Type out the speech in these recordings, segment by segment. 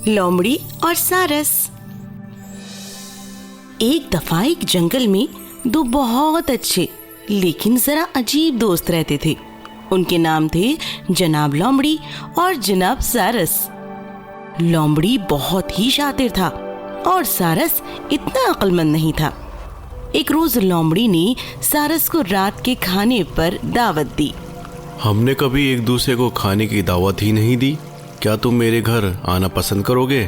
लोमड़ी और सारस। एक दफा एक जंगल में दो बहुत अच्छे लेकिन जरा अजीब दोस्त रहते थे। उनके नाम थे जनाब लोमड़ी और जनाब सारस। लोमड़ी बहुत ही शातिर था और सारस इतना अक्लमंद नहीं था। एक रोज लोमड़ी ने सारस को रात के खाने पर दावत दी। हमने कभी एक दूसरे को खाने की दावत ही नहीं दी, क्या तुम मेरे घर आना पसंद करोगे?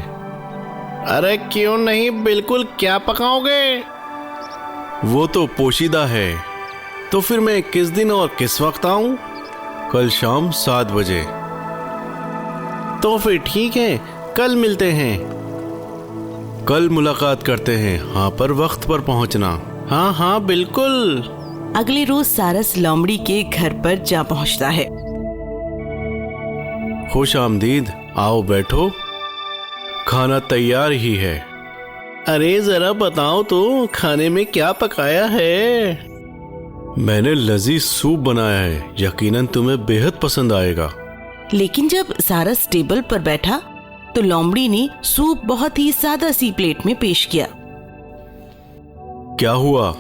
अरे क्यों नहीं, बिल्कुल। क्या पकाओगे? वो तो पोशीदा है। तो फिर मैं किस दिन और किस वक्त आऊं? कल शाम 7 बजे। तो फिर ठीक है, कल मिलते हैं। कल मुलाकात करते हैं। हाँ, पर वक्त पर पहुंचना। हाँ हाँ बिल्कुल। अगले रोज सारस लोमड़ी के घर पर जा पहुंचता है। खुश आमदीद, आओ बैठो, खाना तैयार ही है। अरे जरा बताओ तो, खाने में क्या पकाया है? मैंने लजीज सूप बनाया है, यकीनन तुम्हें बेहद पसंद आएगा। लेकिन जब सारस टेबल पर बैठा तो लोमड़ी ने सूप बहुत ही सादा सी प्लेट में पेश किया। क्या हुआ?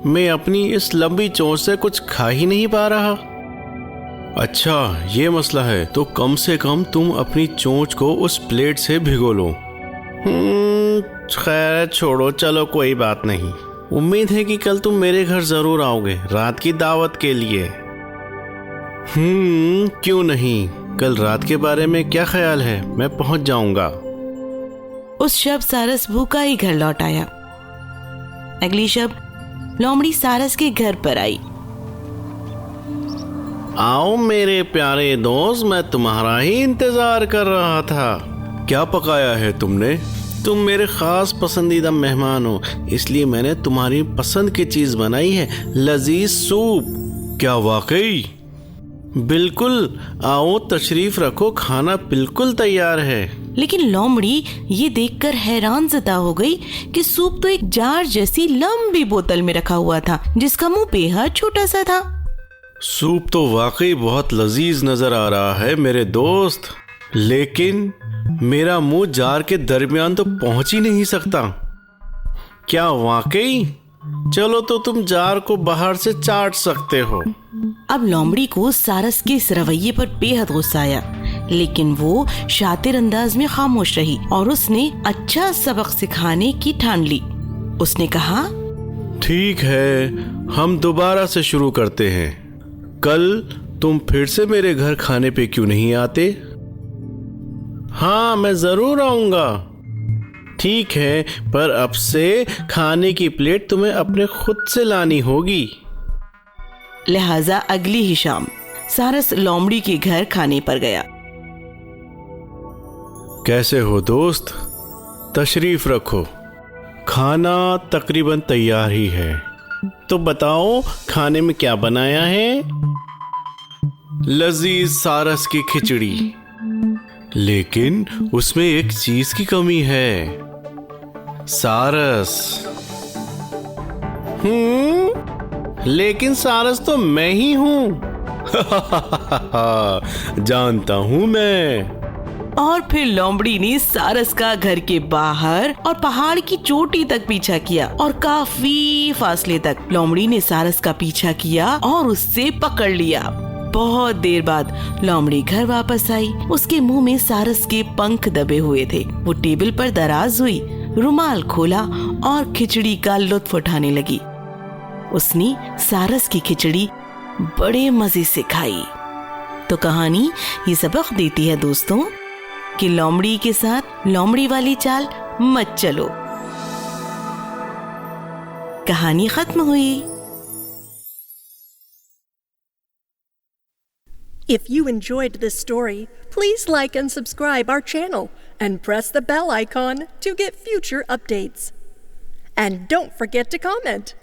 मैं अपनी इस लंबी चोंच से कुछ खा ही नहीं पा रहा। अच्छा, ये मसला है, तो कम से कम तुम अपनी चोंच को उस प्लेट से भिगो लो। खैर छोड़ो, चलो कोई बात नहीं। उम्मीद है कि कल तुम मेरे घर जरूर आओगे रात की दावत के लिए। क्यों नहीं, कल रात के बारे में क्या ख्याल है? मैं पहुंच जाऊंगा। उस शब सारस भूखा ही घर लौट आया। अगली शब लोमड़ी सारस के घर पर आई। आओ मेरे प्यारे दोस्त, मैं तुम्हारा ही इंतजार कर रहा था। क्या पकाया है तुमने? तुम मेरे खास पसंदीदा मेहमान हो, इसलिए मैंने तुम्हारी पसंद की चीज बनाई है, लजीज सूप। क्या वाकई? बिल्कुल, आओ तशरीफ रखो, खाना बिल्कुल तैयार है। लेकिन लोमड़ी ये देखकर हैरान ज़दा हो गई कि सूप तो एक जार जैसी लंबी बोतल में रखा हुआ था, जिसका मुंह बेहद छोटा सा था। सूप तो वाकई बहुत लजीज नजर आ रहा है मेरे दोस्त, लेकिन मेरा मुंह जार के दरमियान तो पहुंच ही नहीं सकता। क्या वाकई? चलो तो तुम जार को बाहर से चाट सकते हो। अब लोमड़ी को सारस के इस रवैये पर बेहद गुस्सा आया, लेकिन वो शातिर अंदाज में खामोश रही और उसने अच्छा सबक सिखाने की ठान ली। उसने कहा, ठीक है, हम दोबारा से शुरू करते हैं। कल तुम फिर से मेरे घर खाने पे क्यों नहीं आते? हाँ, मैं जरूर आऊंगा। ठीक है, पर अब से खाने की प्लेट तुम्हें अपने खुद से लानी होगी। लिहाजा अगली ही शाम सारस लोमड़ी के घर खाने पर गया। कैसे हो दोस्त? तशरीफ रखो, खाना तकरीबन तैयार ही है। तो बताओ, खाने में क्या बनाया है? लजीज सारस की खिचड़ी, लेकिन उसमें एक चीज की कमी है। सारस। लेकिन सारस तो मैं ही हूं। जानता हूं मैं। और फिर लोमड़ी ने सारस का घर के बाहर और पहाड़ की चोटी तक पीछा किया और काफी फासले तक लोमड़ी ने सारस का पीछा किया और उससे पकड़ लिया। बहुत देर बाद लोमड़ी घर वापस आई। उसके मुंह में सारस के पंख दबे हुए थे। वो टेबल पर दराज हुई, रुमाल खोला और खिचड़ी का लुत्फ उठाने लगी। उसने सारस की खिचड़ी बड़े मजे से खाई। तो कहानी ये सबक देती है दोस्तों कि लोमड़ी के साथ लोमड़ी वाली चाल मत चलो। कहानी खत्म हुई। If you enjoyed this story, please like and subscribe our channel and press the bell icon to get future updates. And don't forget to comment.